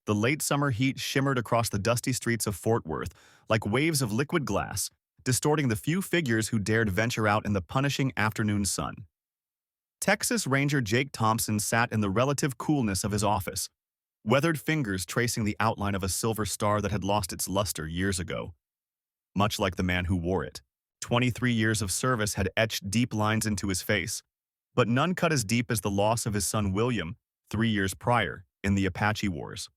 The late summer heat shimmered across the dusty streets of Fort Worth like waves of liquid glass, distorting the few figures who dared venture out in the punishing afternoon sun. Texas Ranger Jake Thompson sat in the relative coolness of his office, weathered fingers tracing the outline of a silver star that had lost its luster years ago. Much like the man who wore it, 23 years of service had etched deep lines into his face, but none cut as deep as the loss of his son William 3 years prior in the Apache Wars.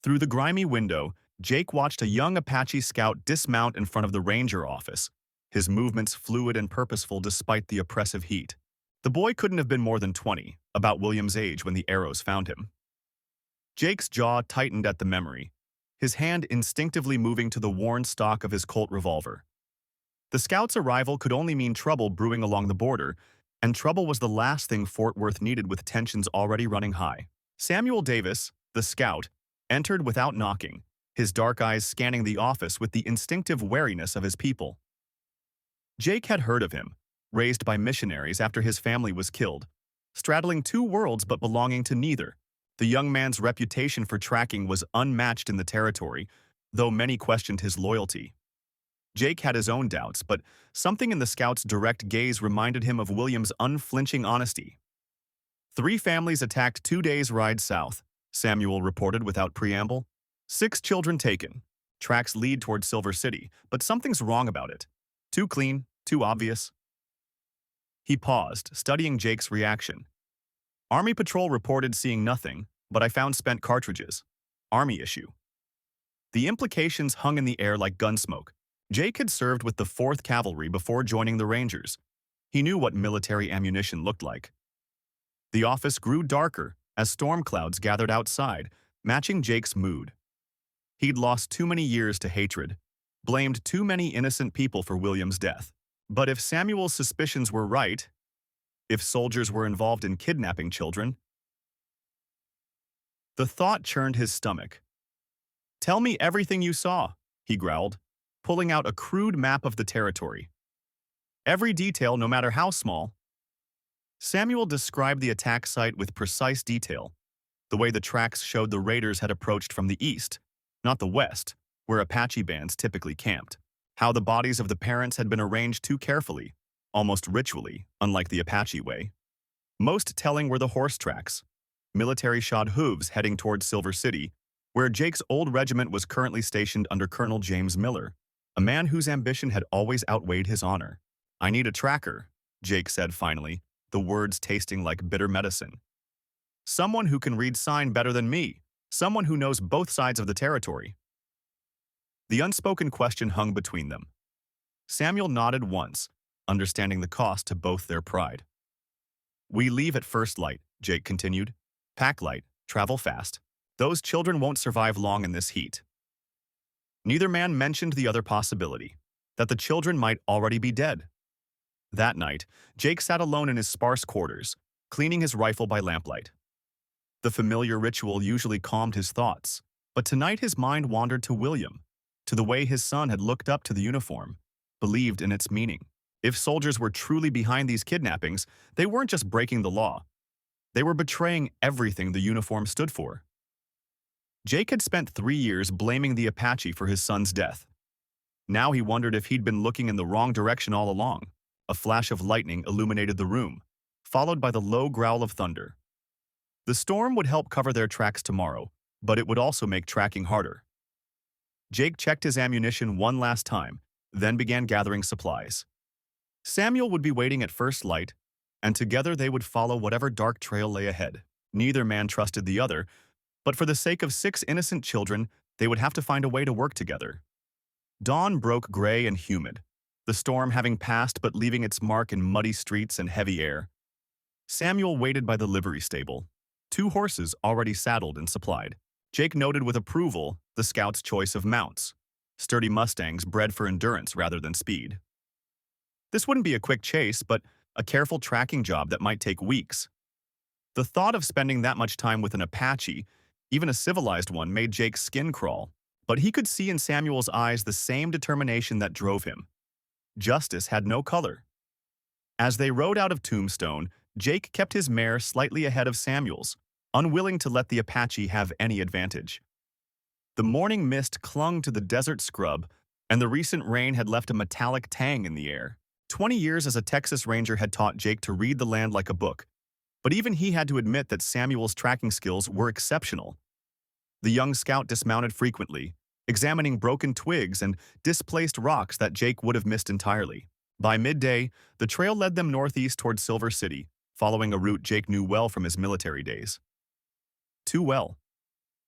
Through the grimy window, Jake watched a young Apache scout dismount in front of the ranger office, his movements fluid and purposeful despite the oppressive heat. The boy couldn't have been more than 20, about William's age when the arrows found him. Jake's jaw tightened at the memory, his hand instinctively moving to the worn stock of his Colt revolver. The scout's arrival could only mean trouble brewing along the border, and trouble was the last thing Fort Worth needed with tensions already running high. Samuel Davis, the scout, entered without knocking, his dark eyes scanning the office with the instinctive wariness of his people. Jake had heard of him, raised by missionaries after his family was killed, straddling two worlds but belonging to neither. The young man's reputation for tracking was unmatched in the territory, though many questioned his loyalty. Jake had his own doubts, but something in the scout's direct gaze reminded him of William's unflinching honesty. 3 families attacked 2 days' ride south, Samuel reported without preamble. 6 children taken. Tracks lead toward Silver City, but something's wrong about it. Too clean, too obvious. He paused, studying Jake's reaction. Army Patrol reported seeing nothing, but I found spent cartridges. Army issue. The implications hung in the air like gunsmoke. Jake had served with the 4th Cavalry before joining the Rangers. He knew what military ammunition looked like. The office grew darker as storm clouds gathered outside, matching Jake's mood. He'd lost too many years to hatred, blamed too many innocent people for William's death. But if Samuel's suspicions were right, if soldiers were involved in kidnapping children, the thought churned his stomach. "Tell me everything you saw," he growled, pulling out a crude map of the territory. "Every detail, no matter how small." Samuel described the attack site with precise detail, the way the tracks showed the raiders had approached from the east, not the west, where Apache bands typically camped. How the bodies of the parents had been arranged too carefully, almost ritually, unlike the Apache way. Most telling were the horse tracks, military-shod hooves heading towards Silver City, where Jake's old regiment was currently stationed under Colonel James Miller, a man whose ambition had always outweighed his honor. "I need a tracker," Jake said finally, the words tasting like bitter medicine. "Someone who can read sign better than me, someone who knows both sides of the territory." The unspoken question hung between them. Samuel nodded once, understanding the cost to both their pride. "We leave at first light," Jake continued. "Pack light, travel fast. Those children won't survive long in this heat." Neither man mentioned the other possibility, that the children might already be dead. That night, Jake sat alone in his sparse quarters, cleaning his rifle by lamplight. The familiar ritual usually calmed his thoughts, but tonight his mind wandered to William, to the way his son had looked up to the uniform, believed in its meaning. If soldiers were truly behind these kidnappings, they weren't just breaking the law. They were betraying everything the uniform stood for. Jake had spent 3 years blaming the Apache for his son's death. Now he wondered if he'd been looking in the wrong direction all along. A flash of lightning illuminated the room, followed by the low growl of thunder. The storm would help cover their tracks tomorrow, but it would also make tracking harder. Jake checked his ammunition one last time, then began gathering supplies. Samuel would be waiting at first light, and together they would follow whatever dark trail lay ahead. Neither man trusted the other, but for the sake of 6 innocent children, they would have to find a way to work together. Dawn broke gray and humid, the storm having passed but leaving its mark in muddy streets and heavy air. Samuel waited by the livery stable, 2 horses already saddled and supplied. Jake noted with approval the scout's choice of mounts, sturdy Mustangs bred for endurance rather than speed. This wouldn't be a quick chase, but a careful tracking job that might take weeks. The thought of spending that much time with an Apache, even a civilized one, made Jake's skin crawl, but he could see in Samuel's eyes the same determination that drove him. Justice had no color. As they rode out of Tombstone, Jake kept his mare slightly ahead of Samuel's, unwilling to let the Apache have any advantage. The morning mist clung to the desert scrub, and the recent rain had left a metallic tang in the air. 20 years as a Texas Ranger had taught Jake to read the land like a book, but even he had to admit that Samuel's tracking skills were exceptional. The young scout dismounted frequently, examining broken twigs and displaced rocks that Jake would have missed entirely. By midday, the trail led them northeast toward Silver City, following a route Jake knew well from his military days. Too well.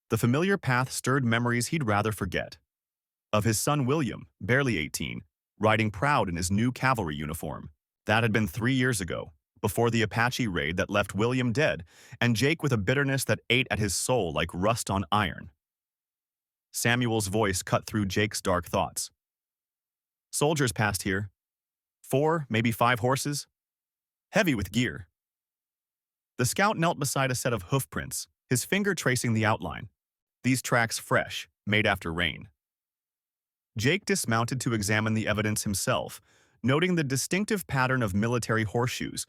The familiar path stirred memories he'd rather forget. Of his son William, barely 18, riding proud in his new cavalry uniform. That had been 3 years ago, before the Apache raid that left William dead, and Jake with a bitterness that ate at his soul like rust on iron. Samuel's voice cut through Jake's dark thoughts. Soldiers passed here. 4, maybe 5 horses. Heavy with gear. The scout knelt beside a set of hoof prints, his finger tracing the outline. These tracks fresh, made after rain. Jake dismounted to examine the evidence himself, noting the distinctive pattern of military horseshoes.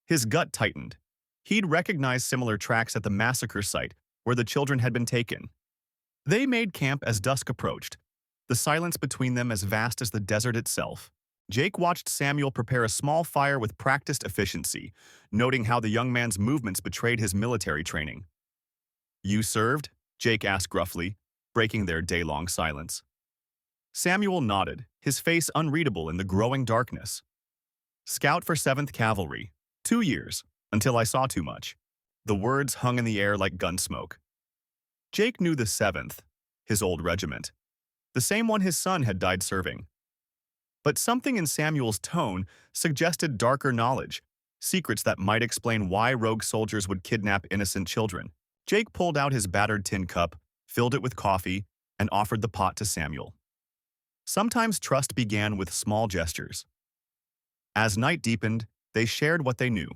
His gut tightened. He'd recognized similar tracks at the massacre site where the children had been taken. They made camp as dusk approached, the silence between them as vast as the desert itself. Jake watched Samuel prepare a small fire with practiced efficiency, noting how the young man's movements betrayed his military training. "You served?" Jake asked gruffly, breaking their day-long silence. Samuel nodded, his face unreadable in the growing darkness. "Scout for 7th Cavalry. 2 years, until I saw too much." The words hung in the air like gun smoke. Jake knew the 7th, his old regiment, the same one his son had died serving. But something in Samuel's tone suggested darker knowledge, secrets that might explain why rogue soldiers would kidnap innocent children. Jake pulled out his battered tin cup, filled it with coffee, and offered the pot to Samuel. Sometimes trust began with small gestures. As night deepened, they shared what they knew.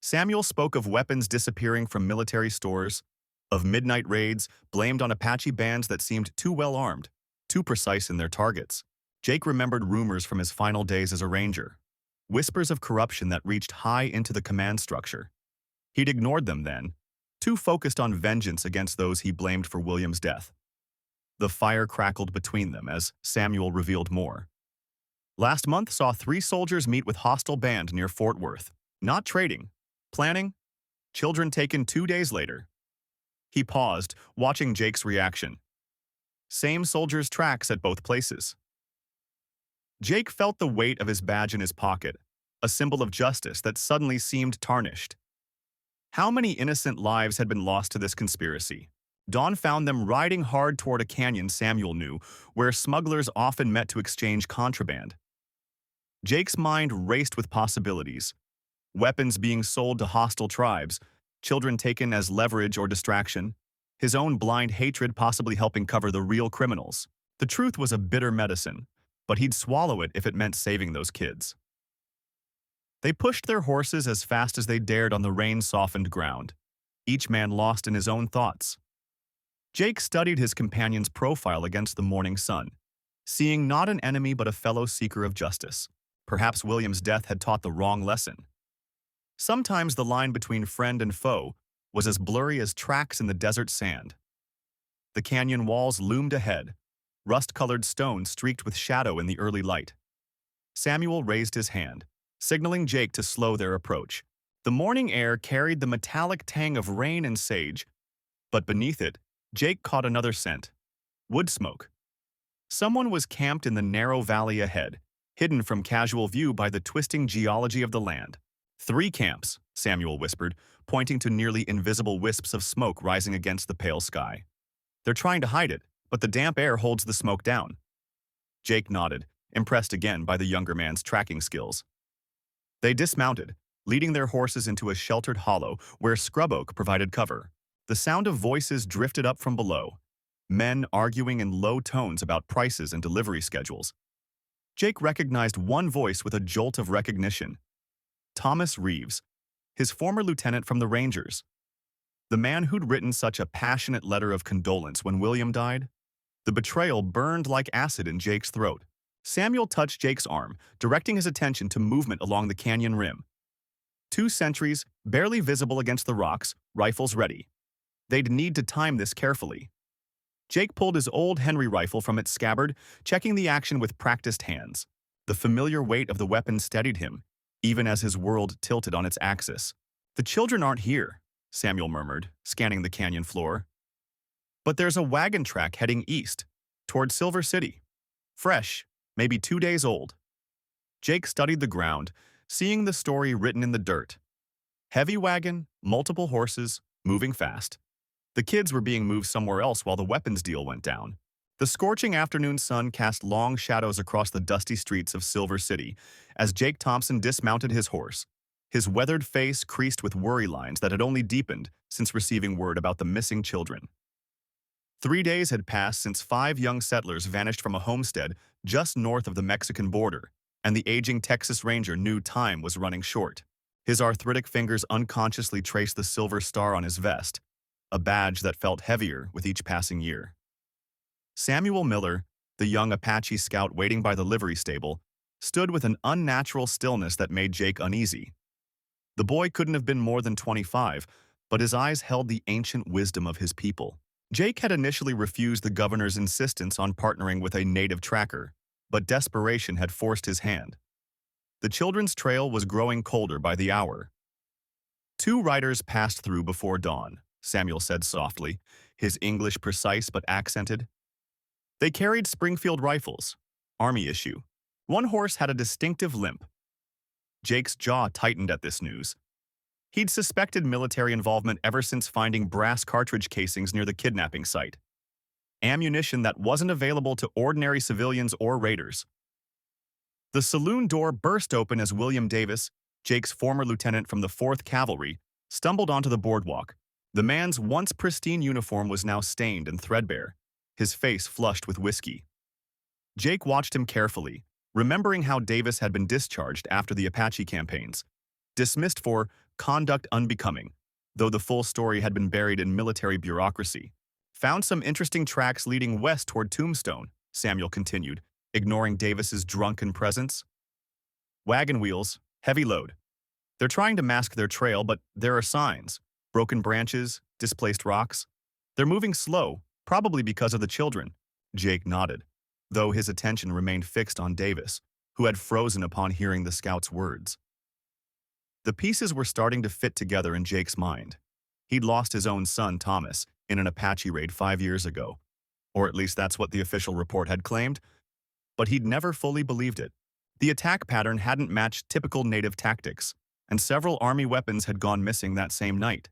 Samuel spoke of weapons disappearing from military stores, of midnight raids blamed on Apache bands that seemed too well armed, too precise in their targets. Jake remembered rumors from his final days as a ranger, whispers of corruption that reached high into the command structure. He'd ignored them then, too focused on vengeance against those he blamed for William's death. The fire crackled between them as Samuel revealed more. Last month saw 3 soldiers meet with hostile band near Fort Worth. Not trading. Planning. Children taken 2 days later. He paused, watching Jake's reaction. Same soldiers' tracks at both places. Jake felt the weight of his badge in his pocket, a symbol of justice that suddenly seemed tarnished. How many innocent lives had been lost to this conspiracy? Dawn found them riding hard toward a canyon Samuel knew, where smugglers often met to exchange contraband. Jake's mind raced with possibilities. Weapons being sold to hostile tribes, children taken as leverage or distraction, his own blind hatred possibly helping cover the real criminals. The truth was a bitter medicine, but he'd swallow it if it meant saving those kids. They pushed their horses as fast as they dared on the rain-softened ground, each man lost in his own thoughts. Jake studied his companion's profile against the morning sun, seeing not an enemy but a fellow seeker of justice. Perhaps William's death had taught the wrong lesson. Sometimes the line between friend and foe was as blurry as tracks in the desert sand. The canyon walls loomed ahead, rust-colored stone streaked with shadow in the early light. Samuel raised his hand, signaling Jake to slow their approach. The morning air carried the metallic tang of rain and sage, but beneath it, Jake caught another scent. Wood smoke. Someone was camped in the narrow valley ahead, hidden from casual view by the twisting geology of the land. 3 camps, Samuel whispered, pointing to nearly invisible wisps of smoke rising against the pale sky. They're trying to hide it, but the damp air holds the smoke down. Jake nodded, impressed again by the younger man's tracking skills. They dismounted, leading their horses into a sheltered hollow where scrub oak provided cover. The sound of voices drifted up from below, men arguing in low tones about prices and delivery schedules. Jake recognized one voice with a jolt of recognition. Thomas Reeves, his former lieutenant from the Rangers. The man who'd written such a passionate letter of condolence when William died. The betrayal burned like acid in Jake's throat. Samuel touched Jake's arm, directing his attention to movement along the canyon rim. 2 sentries, barely visible against the rocks, rifles ready. They'd need to time this carefully. Jake pulled his old Henry rifle from its scabbard, checking the action with practiced hands. The familiar weight of the weapon steadied him, even as his world tilted on its axis. "The children aren't here," Samuel murmured, scanning the canyon floor. "But there's a wagon track heading east, toward Silver City. Fresh, maybe 2 days old." Jake studied the ground, seeing the story written in the dirt. Heavy wagon, multiple horses, moving fast. The kids were being moved somewhere else while the weapons deal went down. The scorching afternoon sun cast long shadows across the dusty streets of Silver City as Jake Thompson dismounted his horse, his weathered face creased with worry lines that had only deepened since receiving word about the missing children. 3 days had passed since 5 young settlers vanished from a homestead just north of the Mexican border, and the aging Texas Ranger knew time was running short. His arthritic fingers unconsciously traced the silver star on his vest, a badge that felt heavier with each passing year. Samuel Miller, the young Apache scout waiting by the livery stable, stood with an unnatural stillness that made Jake uneasy. The boy couldn't have been more than 25, but his eyes held the ancient wisdom of his people. Jake had initially refused the governor's insistence on partnering with a native tracker, but desperation had forced his hand. The children's trail was growing colder by the hour. 2 riders passed through before dawn, Samuel said softly, his English precise but accented. They carried Springfield rifles, Army issue. One horse had a distinctive limp. Jake's jaw tightened at this news. He'd suspected military involvement ever since finding brass cartridge casings near the kidnapping site. Ammunition that wasn't available to ordinary civilians or raiders. The saloon door burst open as William Davis, Jake's former lieutenant from the 4th Cavalry, stumbled onto the boardwalk. The man's once pristine uniform was now stained and threadbare, his face flushed with whiskey. Jake watched him carefully, remembering how Davis had been discharged after the Apache campaigns, dismissed for conduct unbecoming, though the full story had been buried in military bureaucracy. "Found some interesting tracks leading west toward Tombstone," Samuel continued, ignoring Davis's drunken presence. "Wagon wheels, heavy load. They're trying to mask their trail, but there are signs. Broken branches, displaced rocks. They're moving slow, probably because of the children." Jake nodded, though his attention remained fixed on Davis, who had frozen upon hearing the scout's words. The pieces were starting to fit together in Jake's mind. He'd lost his own son, Thomas, in an Apache raid 5 years ago, or at least that's what the official report had claimed, but he'd never fully believed it. The attack pattern hadn't matched typical native tactics, and several Army weapons had gone missing that same night.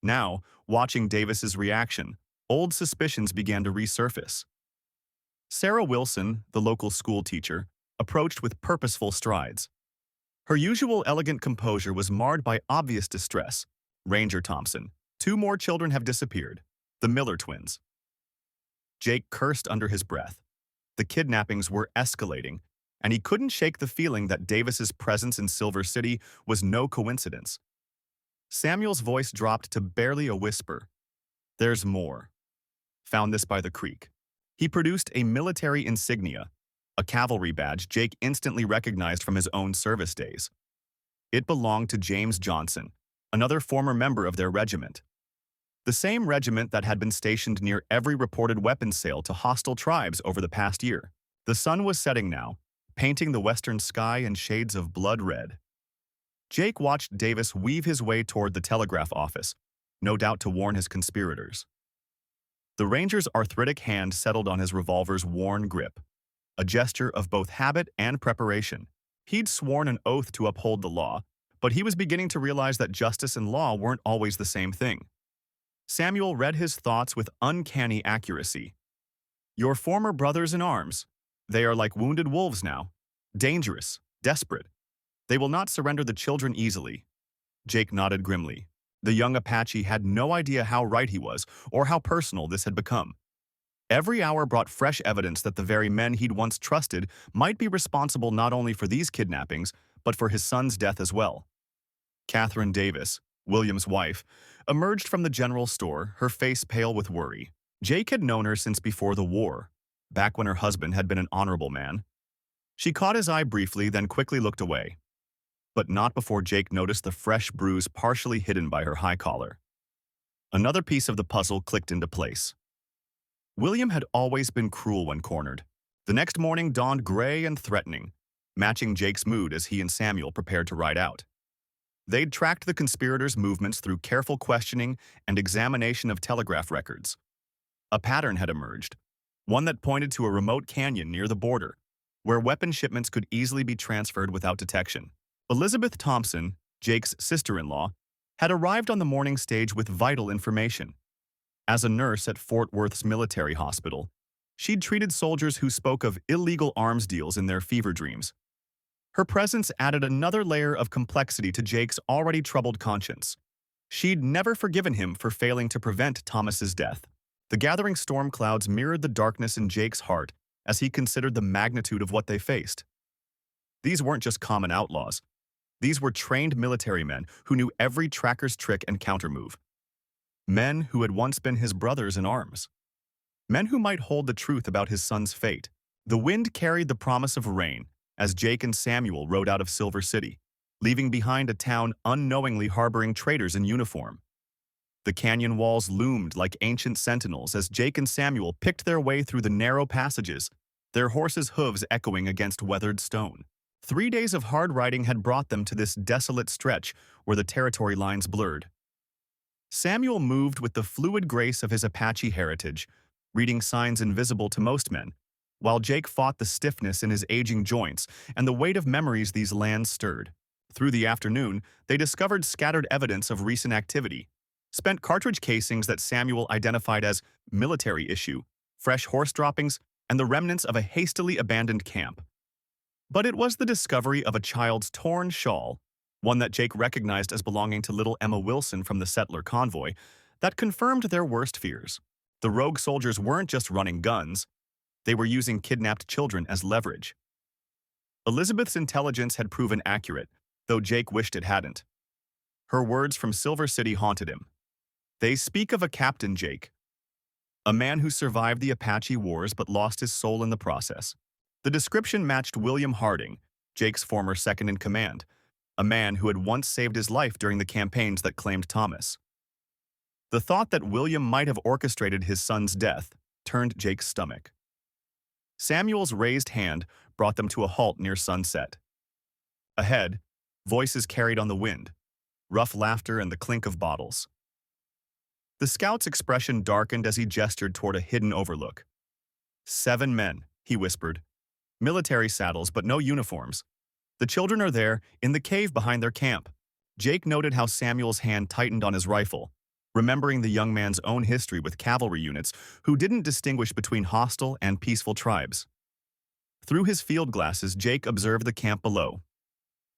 Now, watching Davis's reaction, old suspicions began to resurface. Sarah Wilson, the local schoolteacher, approached with purposeful strides. Her usual elegant composure was marred by obvious distress. "Ranger Thompson, 2 more children have disappeared. The Miller twins." Jake cursed under his breath. The kidnappings were escalating, and he couldn't shake the feeling that Davis's presence in Silver City was no coincidence. Samuel's voice dropped to barely a whisper. "There's more. Found this by the creek." He produced a military insignia, a cavalry badge Jake instantly recognized from his own service days. It belonged to James Johnson, another former member of their regiment. The same regiment that had been stationed near every reported weapons sale to hostile tribes over the past year. The sun was setting now, painting the western sky in shades of blood red. Jake watched Davis weave his way toward the telegraph office, no doubt to warn his conspirators. The ranger's arthritic hand settled on his revolver's worn grip, a gesture of both habit and preparation. He'd sworn an oath to uphold the law, but he was beginning to realize that justice and law weren't always the same thing. Samuel read his thoughts with uncanny accuracy. "Your former brothers in arms. They are like wounded wolves now. Dangerous, desperate. They will not surrender the children easily." Jake nodded grimly. The young Apache had no idea how right he was or how personal this had become. Every hour brought fresh evidence that the very men he'd once trusted might be responsible not only for these kidnappings, but for his son's death as well. Catherine Davis, William's wife, emerged from the general store, her face pale with worry. Jake had known her since before the war, back when her husband had been an honorable man. She caught his eye briefly, then quickly looked away. but not before Jake noticed the fresh bruise partially hidden by her high collar. Another piece of the puzzle clicked into place. William had always been cruel when cornered. The next morning dawned gray and threatening, matching Jake's mood as he and Samuel prepared to ride out. They'd tracked the conspirators' movements through careful questioning and examination of telegraph records. A pattern had emerged, one that pointed to a remote canyon near the border, where weapon shipments could easily be transferred without detection. Elizabeth Thompson, Jake's sister-in-law, had arrived on the morning stage with vital information. As a nurse at Fort Worth's military hospital, she'd treated soldiers who spoke of illegal arms deals in their fever dreams. Her presence added another layer of complexity to Jake's already troubled conscience. She'd never forgiven him for failing to prevent Thomas's death. The gathering storm clouds mirrored the darkness in Jake's heart as he considered the magnitude of what they faced. These weren't just common outlaws. These were trained military men who knew every tracker's trick and countermove. Men who had once been his brothers in arms. Men who might hold the truth about his son's fate. The wind carried the promise of rain as Jake and Samuel rode out of Silver City, leaving behind a town unknowingly harboring traitors in uniform. The canyon walls loomed like ancient sentinels as Jake and Samuel picked their way through the narrow passages, their horses' hooves echoing against weathered stone. 3 days of hard riding had brought them to this desolate stretch where the territory lines blurred. Samuel moved with the fluid grace of his Apache heritage, reading signs invisible to most men, while Jake fought the stiffness in his aging joints and the weight of memories these lands stirred. Through the afternoon, they discovered scattered evidence of recent activity, spent cartridge casings that Samuel identified as military issue, fresh horse droppings, and the remnants of a hastily abandoned camp. But it was the discovery of a child's torn shawl, one that Jake recognized as belonging to little Emma Wilson from the settler convoy, that confirmed their worst fears. The rogue soldiers weren't just running guns, they were using kidnapped children as leverage. Elizabeth's intelligence had proven accurate, though Jake wished it hadn't. Her words from Silver City haunted him. They speak of a Captain Jake, a man who survived the Apache Wars but lost his soul in the process. The description matched William Harding, Jake's former second-in-command, a man who had once saved his life during the campaigns that claimed Thomas. The thought that William might have orchestrated his son's death turned Jake's stomach. Samuel's raised hand brought them to a halt near sunset. Ahead, voices carried on the wind, rough laughter and the clink of bottles. The scout's expression darkened as he gestured toward a hidden overlook. 7 men, he whispered. Military saddles, but no uniforms. The children are there, in the cave behind their camp. Jake noted how Samuel's hand tightened on his rifle, remembering the young man's own history with cavalry units who didn't distinguish between hostile and peaceful tribes. Through his field glasses, Jake observed the camp below.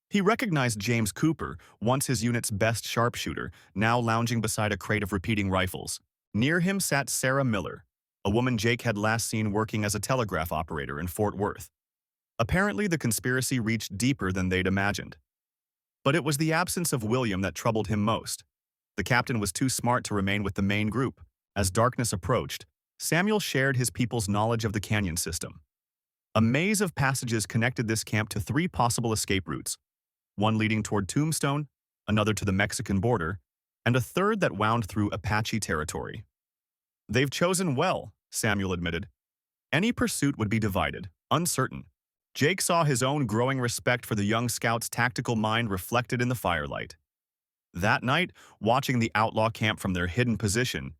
He recognized James Cooper, once his unit's best sharpshooter, now lounging beside a crate of repeating rifles. Near him sat Sarah Miller, a woman Jake had last seen working as a telegraph operator in Fort Worth. Apparently, the conspiracy reached deeper than they'd imagined. But it was the absence of William that troubled him most. The captain was too smart to remain with the main group. As darkness approached, Samuel shared his people's knowledge of the canyon system. A maze of passages connected this camp to 3 possible escape routes, one leading toward Tombstone, another to the Mexican border, and a third that wound through Apache territory. They've chosen well, Samuel admitted. Any pursuit would be divided, uncertain. Jake saw his own growing respect for the young scout's tactical mind reflected in the firelight. That night, watching the outlaw camp from their hidden position,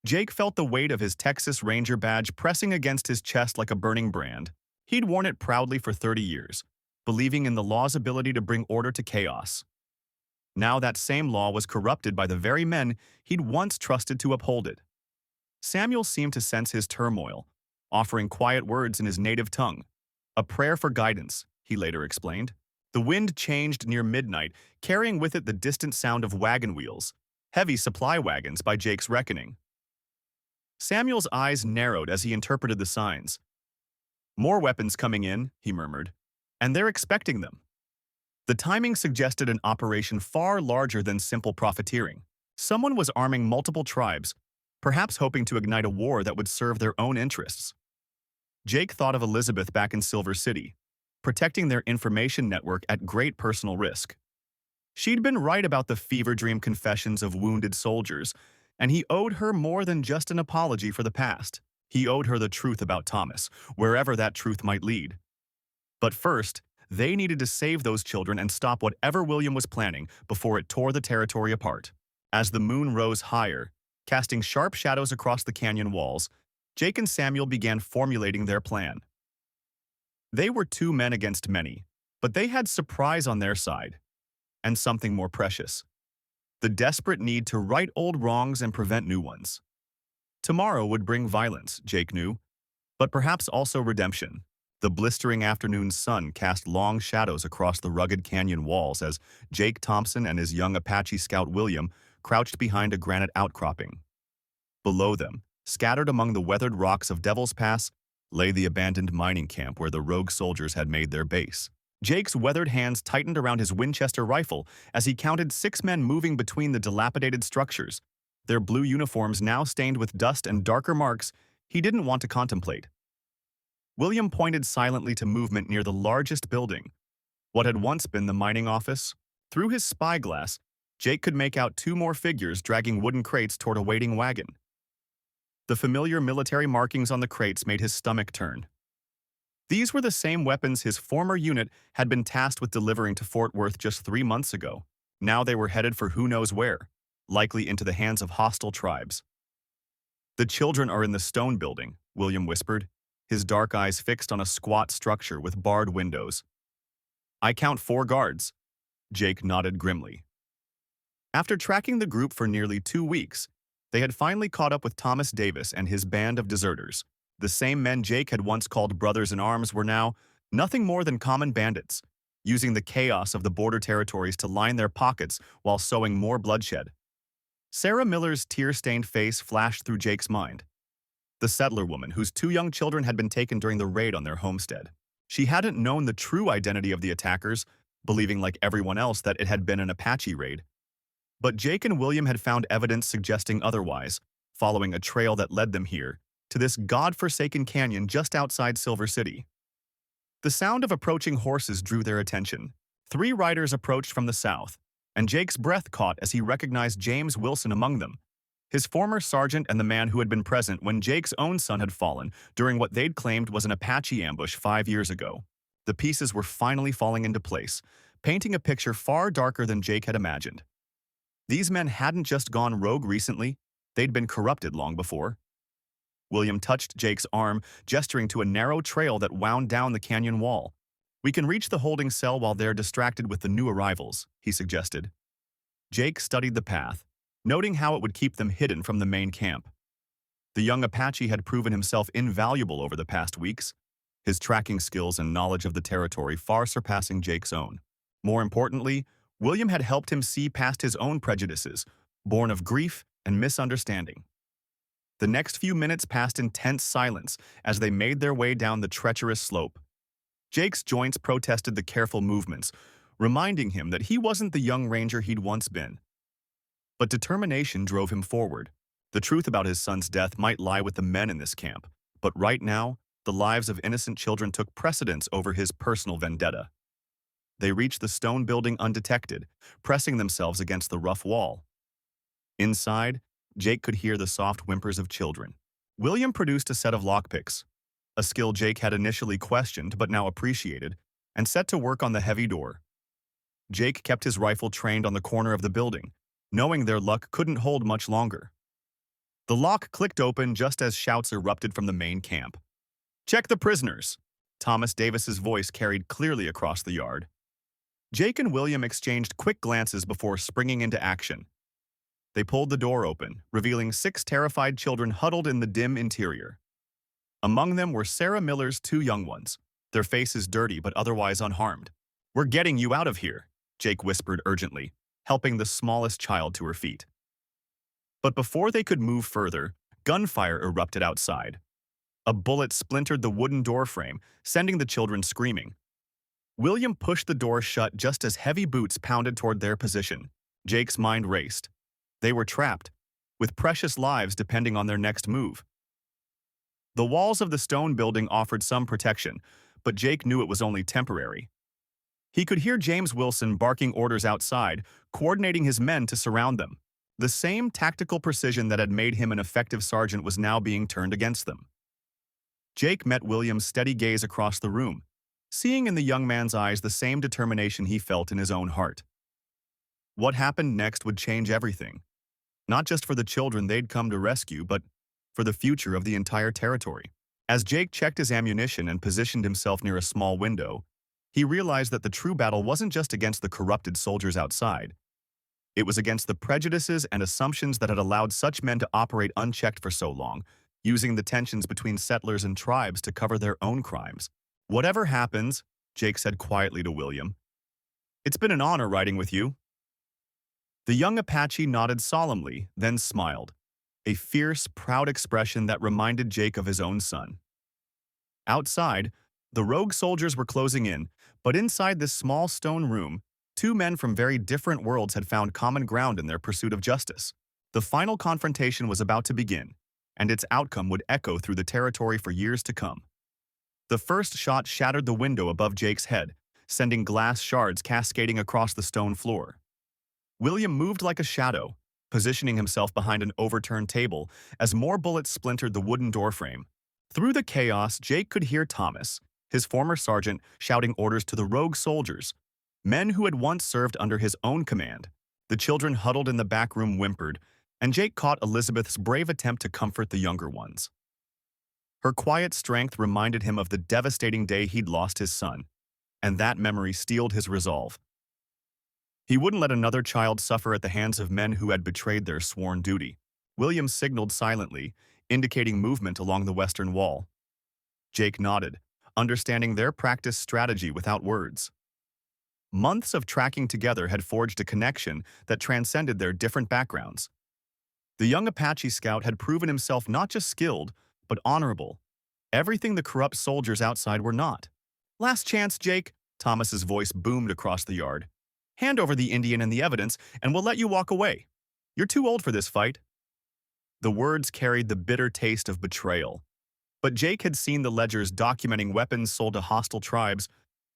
Jake felt the weight of his Texas Ranger badge pressing against his chest like a burning brand. He'd worn it proudly for 30 years, believing in the law's ability to bring order to chaos. Now that same law was corrupted by the very men he'd once trusted to uphold it. Samuel seemed to sense his turmoil, offering quiet words in his native tongue. A prayer for guidance, he later explained. The wind changed near midnight, carrying with it the distant sound of wagon wheels, heavy supply wagons by Jake's reckoning. Samuel's eyes narrowed as he interpreted the signs. More weapons coming in, he murmured, and they're expecting them. The timing suggested an operation far larger than simple profiteering. Someone was arming multiple tribes, perhaps hoping to ignite a war that would serve their own interests. Jake thought of Elizabeth back in Silver City, protecting their information network at great personal risk. She'd been right about the fever dream confessions of wounded soldiers, and he owed her more than just an apology for the past. He owed her the truth about Thomas, wherever that truth might lead. But first, they needed to save those children and stop whatever William was planning before it tore the territory apart. As the moon rose higher, casting sharp shadows across the canyon walls, Jake and Samuel began formulating their plan. They were 2 men against many, but they had surprise on their side, and something more precious: the desperate need to right old wrongs and prevent new ones. Tomorrow would bring violence, Jake knew, but perhaps also redemption. The blistering afternoon sun cast long shadows across the rugged canyon walls as Jake Thompson and his young Apache scout William crouched behind a granite outcropping. Below them, scattered among the weathered rocks of Devil's Pass, lay the abandoned mining camp where the rogue soldiers had made their base. Jake's weathered hands tightened around his Winchester rifle as he counted 6 men moving between the dilapidated structures, their blue uniforms now stained with dust and darker marks he didn't want to contemplate. William pointed silently to movement near the largest building, what had once been the mining office. Through his spyglass, Jake could make out 2 more figures dragging wooden crates toward a waiting wagon. The familiar military markings on the crates made his stomach turn. These were the same weapons his former unit had been tasked with delivering to Fort Worth just 3 months ago. Now they were headed for who knows where, likely into the hands of hostile tribes. "The children are in the stone building," William whispered, his dark eyes fixed on a squat structure with barred windows. "I count 4 guards." Jake nodded grimly. After tracking the group for nearly 2 weeks, they had finally caught up with Thomas Davis and his band of deserters. The same men Jake had once called brothers in arms were now nothing more than common bandits, using the chaos of the border territories to line their pockets while sowing more bloodshed. Sarah Miller's tear-stained face flashed through Jake's mind. The settler woman whose 2 young children had been taken during the raid on their homestead. She hadn't known the true identity of the attackers, believing like everyone else that it had been an Apache raid. But Jake and William had found evidence suggesting otherwise, following a trail that led them here, to this god-forsaken canyon just outside Silver City. The sound of approaching horses drew their attention. 3 riders approached from the south, and Jake's breath caught as he recognized James Wilson among them, his former sergeant and the man who had been present when Jake's own son had fallen during what they'd claimed was an Apache ambush 5 years ago. The pieces were finally falling into place, painting a picture far darker than Jake had imagined. These men hadn't just gone rogue recently, they'd been corrupted long before. William touched Jake's arm, gesturing to a narrow trail that wound down the canyon wall. "We can reach the holding cell while they're distracted with the new arrivals," he suggested. Jake studied the path, noting how it would keep them hidden from the main camp. The young Apache had proven himself invaluable over the past weeks, his tracking skills and knowledge of the territory far surpassing Jake's own. More importantly, William had helped him see past his own prejudices, born of grief and misunderstanding. The next few minutes passed in tense silence as they made their way down the treacherous slope. Jake's joints protested the careful movements, reminding him that he wasn't the young ranger he'd once been. But determination drove him forward. The truth about his son's death might lie with the men in this camp, but right now, the lives of innocent children took precedence over his personal vendetta. They reached the stone building undetected, pressing themselves against the rough wall. Inside, Jake could hear the soft whimpers of children. William produced a set of lockpicks, a skill Jake had initially questioned but now appreciated, and set to work on the heavy door. Jake kept his rifle trained on the corner of the building, knowing their luck couldn't hold much longer. The lock clicked open just as shouts erupted from the main camp. "Check the prisoners!" Thomas Davis's voice carried clearly across the yard. Jake and William exchanged quick glances before springing into action. They pulled the door open, revealing 6 terrified children huddled in the dim interior. Among them were Sarah Miller's 2 young ones, their faces dirty but otherwise unharmed. "We're getting you out of here," Jake whispered urgently, helping the smallest child to her feet. But before they could move further, gunfire erupted outside. A bullet splintered the wooden doorframe, sending the children screaming. William pushed the door shut just as heavy boots pounded toward their position. Jake's mind raced. They were trapped, with precious lives depending on their next move. The walls of the stone building offered some protection, but Jake knew it was only temporary. He could hear James Wilson barking orders outside, coordinating his men to surround them. The same tactical precision that had made him an effective sergeant was now being turned against them. Jake met William's steady gaze across the room, seeing in the young man's eyes the same determination he felt in his own heart. What happened next would change everything, not just for the children they'd come to rescue, but for the future of the entire territory. As Jake checked his ammunition and positioned himself near a small window, he realized that the true battle wasn't just against the corrupted soldiers outside. It was against the prejudices and assumptions that had allowed such men to operate unchecked for so long, using the tensions between settlers and tribes to cover their own crimes. "Whatever happens," Jake said quietly to William, "it's been an honor riding with you." The young Apache nodded solemnly, then smiled, a fierce, proud expression that reminded Jake of his own son. Outside, the rogue soldiers were closing in, but inside this small stone room, two men from very different worlds had found common ground in their pursuit of justice. The final confrontation was about to begin, and its outcome would echo through the territory for years to come. The first shot shattered the window above Jake's head, sending glass shards cascading across the stone floor. William moved like a shadow, positioning himself behind an overturned table as more bullets splintered the wooden doorframe. Through the chaos, Jake could hear Thomas, his former sergeant, shouting orders to the rogue soldiers, men who had once served under his own command. The children huddled in the back room whimpered, and Jake caught Elizabeth's brave attempt to comfort the younger ones. Her quiet strength reminded him of the devastating day he'd lost his son, and that memory steeled his resolve. He wouldn't let another child suffer at the hands of men who had betrayed their sworn duty. William signaled silently, indicating movement along the western wall. Jake nodded, understanding their practiced strategy without words. Months of tracking together had forged a connection that transcended their different backgrounds. The young Apache scout had proven himself not just skilled, but honorable. Everything the corrupt soldiers outside were not. "Last chance, Jake," Thomas's voice boomed across the yard. "Hand over the Indian and the evidence, and we'll let you walk away. You're too old for this fight." The words carried the bitter taste of betrayal. But Jake had seen the ledgers documenting weapons sold to hostile tribes,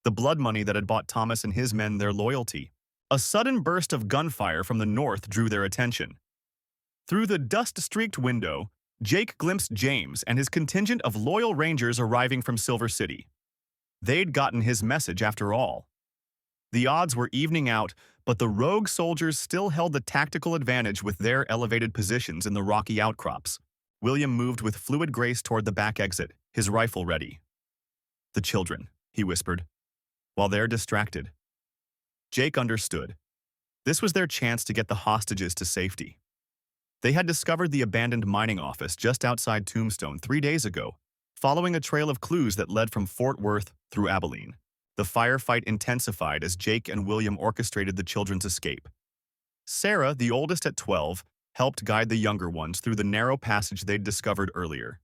the blood money that had bought Thomas and his men their loyalty. A sudden burst of gunfire from the north drew their attention. Through the dust-streaked window, Jake glimpsed James and his contingent of loyal rangers arriving from Silver City. They'd gotten his message after all. The odds were evening out, but the rogue soldiers still held the tactical advantage with their elevated positions in the rocky outcrops. William moved with fluid grace toward the back exit, his rifle ready. "The children," he whispered, "while they're distracted." Jake understood. This was their chance to get the hostages to safety. They had discovered the abandoned mining office just outside Tombstone 3 days ago, following a trail of clues that led from Fort Worth through Abilene. The firefight intensified as Jake and William orchestrated the children's escape. Sarah, the oldest at 12, helped guide the younger ones through the narrow passage they'd discovered earlier.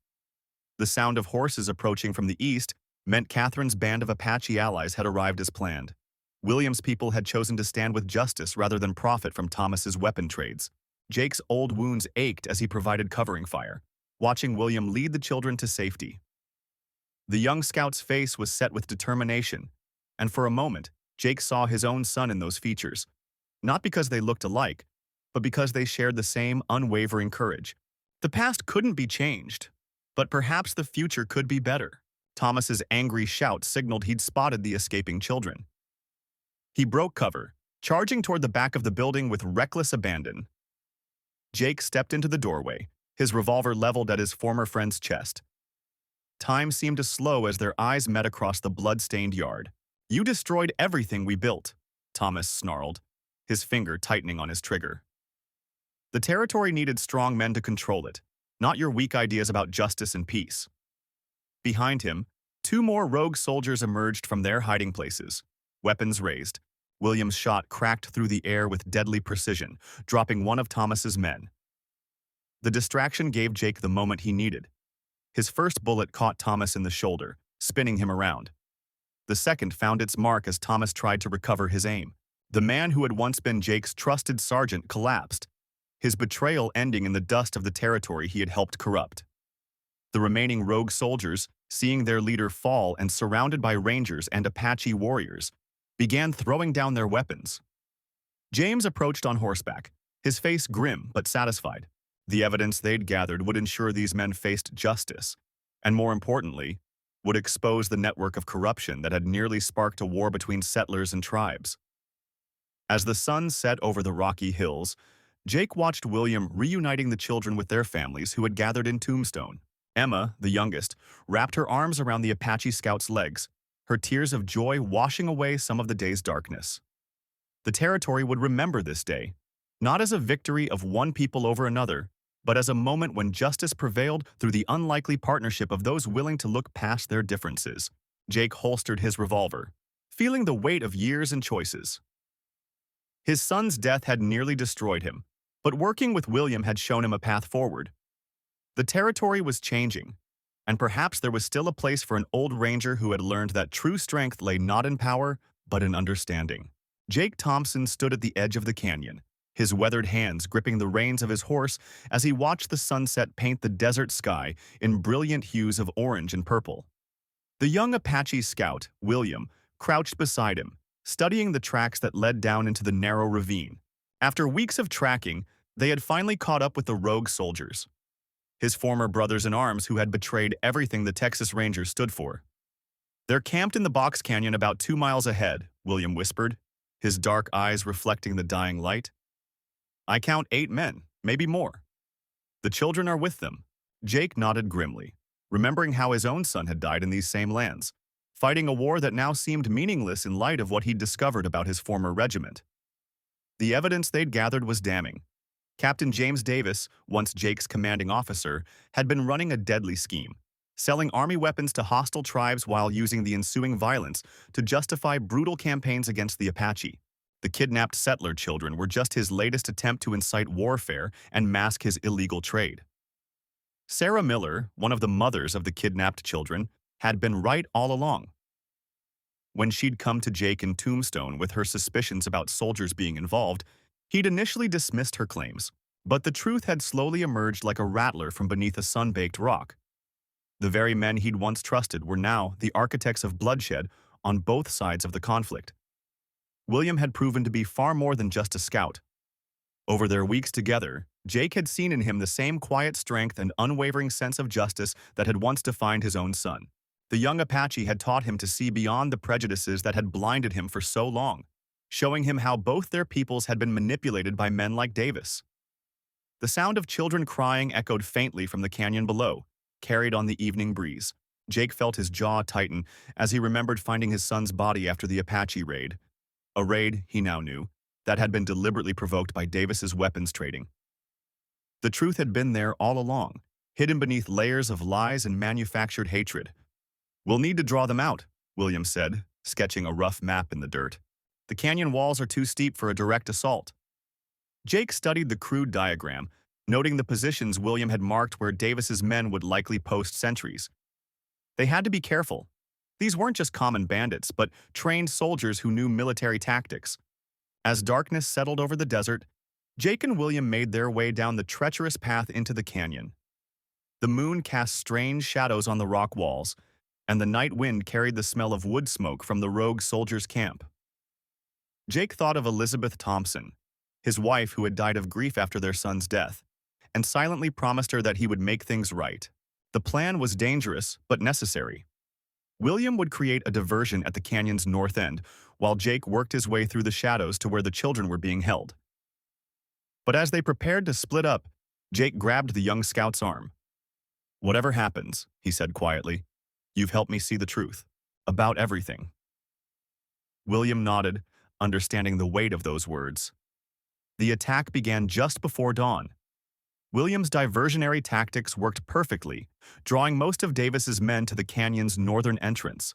The sound of horses approaching from the east meant Catherine's band of Apache allies had arrived as planned. William's people had chosen to stand with justice rather than profit from Thomas's weapon trades. Jake's old wounds ached as he provided covering fire, watching William lead the children to safety. The young scout's face was set with determination, and for a moment, Jake saw his own son in those features, not because they looked alike, but because they shared the same unwavering courage. The past couldn't be changed, but perhaps the future could be better. Thomas's angry shout signaled he'd spotted the escaping children. He broke cover, charging toward the back of the building with reckless abandon. Jake stepped into the doorway, his revolver leveled at his former friend's chest. Time seemed to slow as their eyes met across the blood-stained yard. "You destroyed everything we built," Thomas snarled, his finger tightening on his trigger. "The territory needed strong men to control it, not your weak ideas about justice and peace." Behind him, 2 more rogue soldiers emerged from their hiding places, weapons raised. William's shot cracked through the air with deadly precision, dropping one of Thomas's men. The distraction gave Jake the moment he needed. His first bullet caught Thomas in the shoulder, spinning him around. The second found its mark as Thomas tried to recover his aim. The man who had once been Jake's trusted sergeant collapsed, his betrayal ending in the dust of the territory he had helped corrupt. The remaining rogue soldiers, seeing their leader fall and surrounded by rangers and Apache warriors, began throwing down their weapons. James approached on horseback, his face grim but satisfied. The evidence they'd gathered would ensure these men faced justice, and more importantly, would expose the network of corruption that had nearly sparked a war between settlers and tribes. As the sun set over the rocky hills, Jake watched William reuniting the children with their families who had gathered in Tombstone. Emma, the youngest, wrapped her arms around the Apache scout's legs, her tears of joy washing away some of the day's darkness. The territory would remember this day, not as a victory of one people over another, but as a moment when justice prevailed through the unlikely partnership of those willing to look past their differences. Jake holstered his revolver, feeling the weight of years and choices. His son's death had nearly destroyed him, but working with William had shown him a path forward. The territory was changing, and perhaps there was still a place for an old ranger who had learned that true strength lay not in power, but in understanding. Jake Thompson stood at the edge of the canyon, his weathered hands gripping the reins of his horse as he watched the sunset paint the desert sky in brilliant hues of orange and purple. The young Apache scout, William, crouched beside him, studying the tracks that led down into the narrow ravine. After weeks of tracking, they had finally caught up with the rogue soldiers, his former brothers-in-arms who had betrayed everything the Texas Rangers stood for. "They're camped in the box canyon about 2 miles ahead," William whispered, his dark eyes reflecting the dying light. "I count 8 men, maybe more. The children are with them." Jake nodded grimly, remembering how his own son had died in these same lands, fighting a war that now seemed meaningless in light of what he'd discovered about his former regiment. The evidence they'd gathered was damning. Captain James Davis, once Jake's commanding officer, had been running a deadly scheme, selling army weapons to hostile tribes while using the ensuing violence to justify brutal campaigns against the Apache. The kidnapped settler children were just his latest attempt to incite warfare and mask his illegal trade. Sarah Miller, one of the mothers of the kidnapped children, had been right all along. When she'd come to Jake in Tombstone with her suspicions about soldiers being involved, he'd initially dismissed her claims, but the truth had slowly emerged like a rattler from beneath a sun-baked rock. The very men he'd once trusted were now the architects of bloodshed on both sides of the conflict. William had proven to be far more than just a scout. Over their weeks together, Jake had seen in him the same quiet strength and unwavering sense of justice that had once defined his own son. The young Apache had taught him to see beyond the prejudices that had blinded him for so long, showing him how both their peoples had been manipulated by men like Davis. The sound of children crying echoed faintly from the canyon below, carried on the evening breeze. Jake felt his jaw tighten as he remembered finding his son's body after the Apache raid. A raid, he now knew, that had been deliberately provoked by Davis's weapons trading. The truth had been there all along, hidden beneath layers of lies and manufactured hatred. "We'll need to draw them out," William said, sketching a rough map in the dirt. "The canyon walls are too steep for a direct assault." Jake studied the crude diagram, noting the positions William had marked where Davis's men would likely post sentries. They had to be careful. These weren't just common bandits, but trained soldiers who knew military tactics. As darkness settled over the desert, Jake and William made their way down the treacherous path into the canyon. The moon cast strange shadows on the rock walls, and the night wind carried the smell of wood smoke from the rogue soldiers' camp. Jake thought of Elizabeth Thompson, his wife who had died of grief after their son's death, and silently promised her that he would make things right. The plan was dangerous, but necessary. William would create a diversion at the canyon's north end, while Jake worked his way through the shadows to where the children were being held. But as they prepared to split up, Jake grabbed the young scout's arm. "Whatever happens," he said quietly, "you've helped me see the truth. About everything." William nodded, understanding the weight of those words. The attack began just before dawn. William's diversionary tactics worked perfectly, drawing most of Davis's men to the canyon's northern entrance.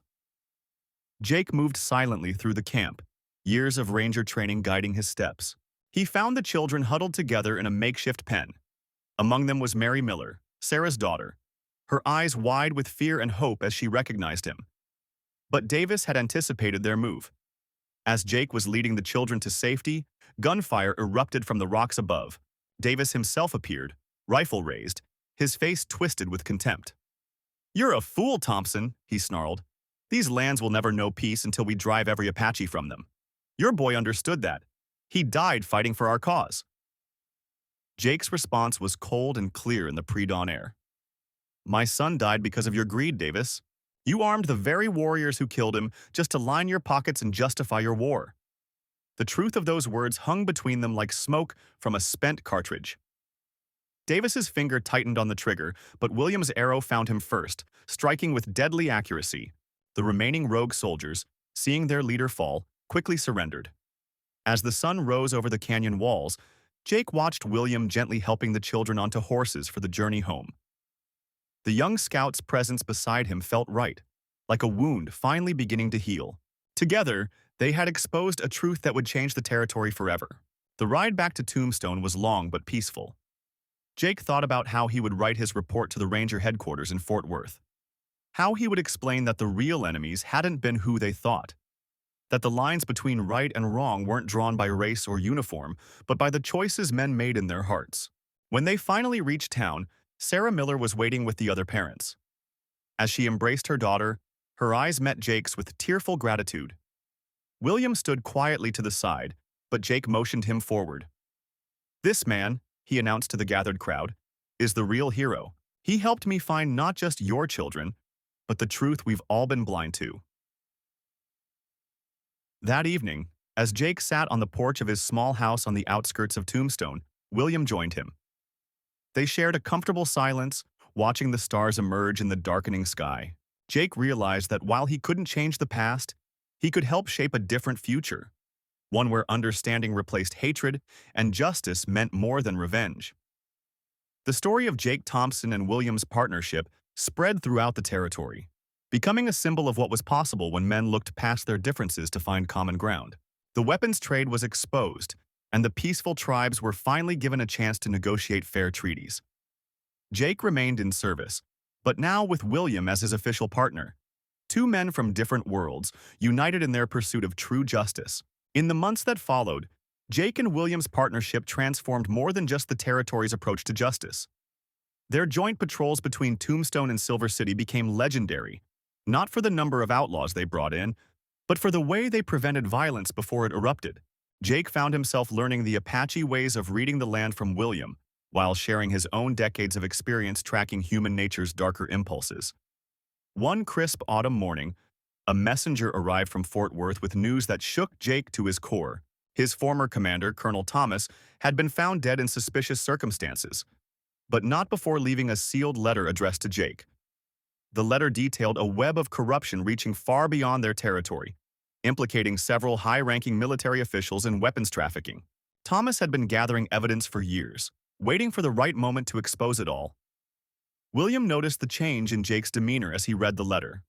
Jake moved silently through the camp, years of ranger training guiding his steps. He found the children huddled together in a makeshift pen. Among them was Mary Miller, Sarah's daughter, her eyes wide with fear and hope as she recognized him. But Davis had anticipated their move. As Jake was leading the children to safety, gunfire erupted from the rocks above. Davis himself appeared, rifle raised, his face twisted with contempt. "You're a fool, Thompson," he snarled. "These lands will never know peace until we drive every Apache from them. Your boy understood that. He died fighting for our cause." Jake's response was cold and clear in the pre-dawn air. "My son died because of your greed, Davis. You armed the very warriors who killed him just to line your pockets and justify your war." The truth of those words hung between them like smoke from a spent cartridge. Davis's finger tightened on the trigger, but William's arrow found him first, striking with deadly accuracy. The remaining rogue soldiers, seeing their leader fall, quickly surrendered. As the sun rose over the canyon walls, Jake watched William gently helping the children onto horses for the journey home. The young scout's presence beside him felt right, like a wound finally beginning to heal. Together, they had exposed a truth that would change the territory forever. The ride back to Tombstone was long but peaceful. Jake thought about how he would write his report to the ranger headquarters in Fort Worth. How he would explain that the real enemies hadn't been who they thought. That the lines between right and wrong weren't drawn by race or uniform, but by the choices men made in their hearts. When they finally reached town, Sarah Miller was waiting with the other parents. As she embraced her daughter, her eyes met Jake's with tearful gratitude. William stood quietly to the side, but Jake motioned him forward. "This man," he announced to the gathered crowd, "is the real hero. He helped me find not just your children, but the truth we've all been blind to." That evening, as Jake sat on the porch of his small house on the outskirts of Tombstone, William joined him. They shared a comfortable silence, watching the stars emerge in the darkening sky. Jake realized that while he couldn't change the past, he could help shape a different future, one where understanding replaced hatred and justice meant more than revenge. The story of Jake Thompson and William's partnership spread throughout the territory, becoming a symbol of what was possible when men looked past their differences to find common ground. The weapons trade was exposed, and the peaceful tribes were finally given a chance to negotiate fair treaties. Jake remained in service, but now with William as his official partner. Two men from different worlds, united in their pursuit of true justice. In the months that followed, Jake and William's partnership transformed more than just the territory's approach to justice. Their joint patrols between Tombstone and Silver City became legendary, not for the number of outlaws they brought in, but for the way they prevented violence before it erupted. Jake found himself learning the Apache ways of reading the land from William, while sharing his own decades of experience tracking human nature's darker impulses. One crisp autumn morning, a messenger arrived from Fort Worth with news that shook Jake to his core. His former commander, Colonel Thomas, had been found dead in suspicious circumstances, but not before leaving a sealed letter addressed to Jake. The letter detailed a web of corruption reaching far beyond their territory, implicating several high-ranking military officials in weapons trafficking. Thomas had been gathering evidence for years, waiting for the right moment to expose it all. William noticed the change in Jake's demeanor as he read the letter.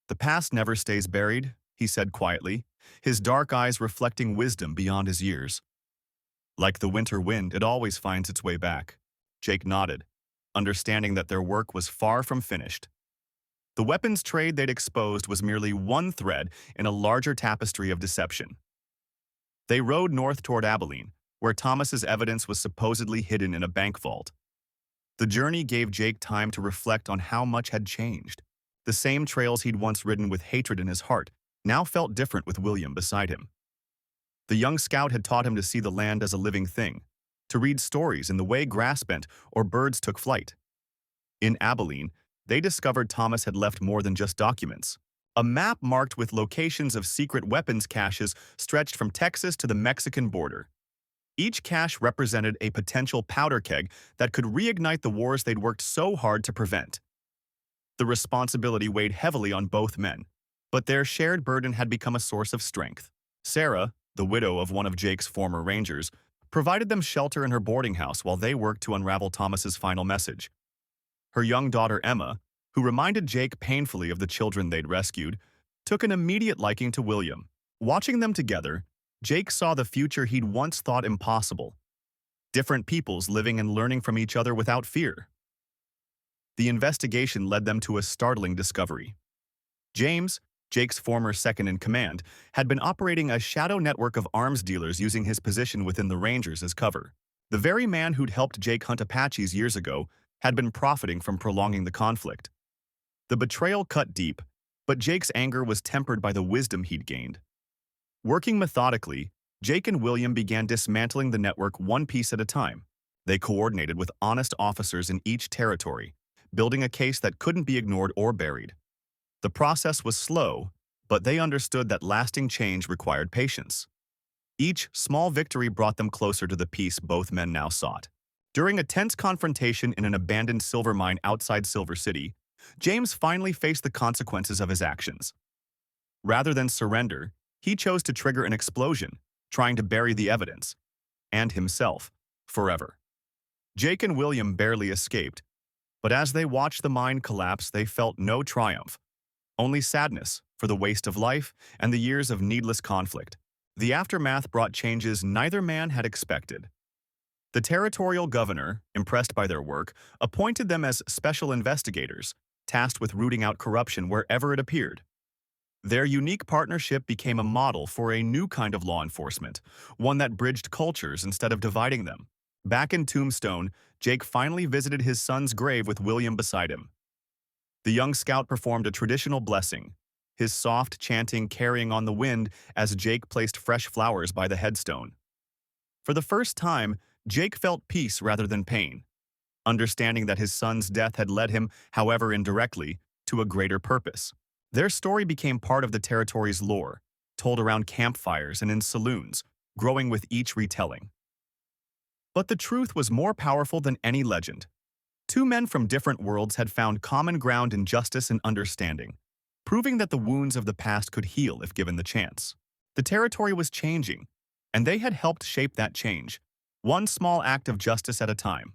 "The past never stays buried," he said quietly, his dark eyes reflecting wisdom beyond his years. "Like the winter wind, it always finds its way back." Jake nodded, understanding that their work was far from finished. The weapons trade they'd exposed was merely one thread in a larger tapestry of deception. They rode north toward Abilene, where Thomas's evidence was supposedly hidden in a bank vault. The journey gave Jake time to reflect on how much had changed. The same trails he'd once ridden with hatred in his heart now felt different with William beside him. The young scout had taught him to see the land as a living thing, to read stories in the way grass bent or birds took flight. In Abilene, they discovered Thomas had left more than just documents. A map marked with locations of secret weapons caches stretched from Texas to the Mexican border. Each cache represented a potential powder keg that could reignite the wars they'd worked so hard to prevent. The responsibility weighed heavily on both men, but their shared burden had become a source of strength. Sarah, the widow of one of Jake's former rangers, provided them shelter in her boarding house while they worked to unravel Thomas's final message. Her young daughter Emma, who reminded Jake painfully of the children they'd rescued, took an immediate liking to William. Watching them together, Jake saw the future he'd once thought impossible. Different peoples living and learning from each other without fear. The investigation led them to a startling discovery. James, Jake's former second-in-command, had been operating a shadow network of arms dealers using his position within the Rangers as cover. The very man who'd helped Jake hunt Apaches years ago had been profiting from prolonging the conflict. The betrayal cut deep, but Jake's anger was tempered by the wisdom he'd gained. Working methodically, Jake and William began dismantling the network one piece at a time. They coordinated with honest officers in each territory, building a case that couldn't be ignored or buried. The process was slow, but they understood that lasting change required patience. Each small victory brought them closer to the peace both men now sought. During a tense confrontation in an abandoned silver mine outside Silver City, James finally faced the consequences of his actions. Rather than surrender, he chose to trigger an explosion, trying to bury the evidence, and himself, forever. Jake and William barely escaped, but as they watched the mine collapse, they felt no triumph, only sadness for the waste of life and the years of needless conflict. The aftermath brought changes neither man had expected. The territorial governor, impressed by their work, appointed them as special investigators, tasked with rooting out corruption wherever it appeared. Their unique partnership became a model for a new kind of law enforcement, one that bridged cultures instead of dividing them. Back in Tombstone, Jake finally visited his son's grave with William beside him. The young scout performed a traditional blessing, his soft chanting carrying on the wind as Jake placed fresh flowers by the headstone. For the first time, Jake felt peace rather than pain, understanding that his son's death had led him, however indirectly, to a greater purpose. Their story became part of the territory's lore, told around campfires and in saloons, growing with each retelling. But the truth was more powerful than any legend. Two men from different worlds had found common ground in justice and understanding, proving that the wounds of the past could heal if given the chance. The territory was changing, and they had helped shape that change, one small act of justice at a time.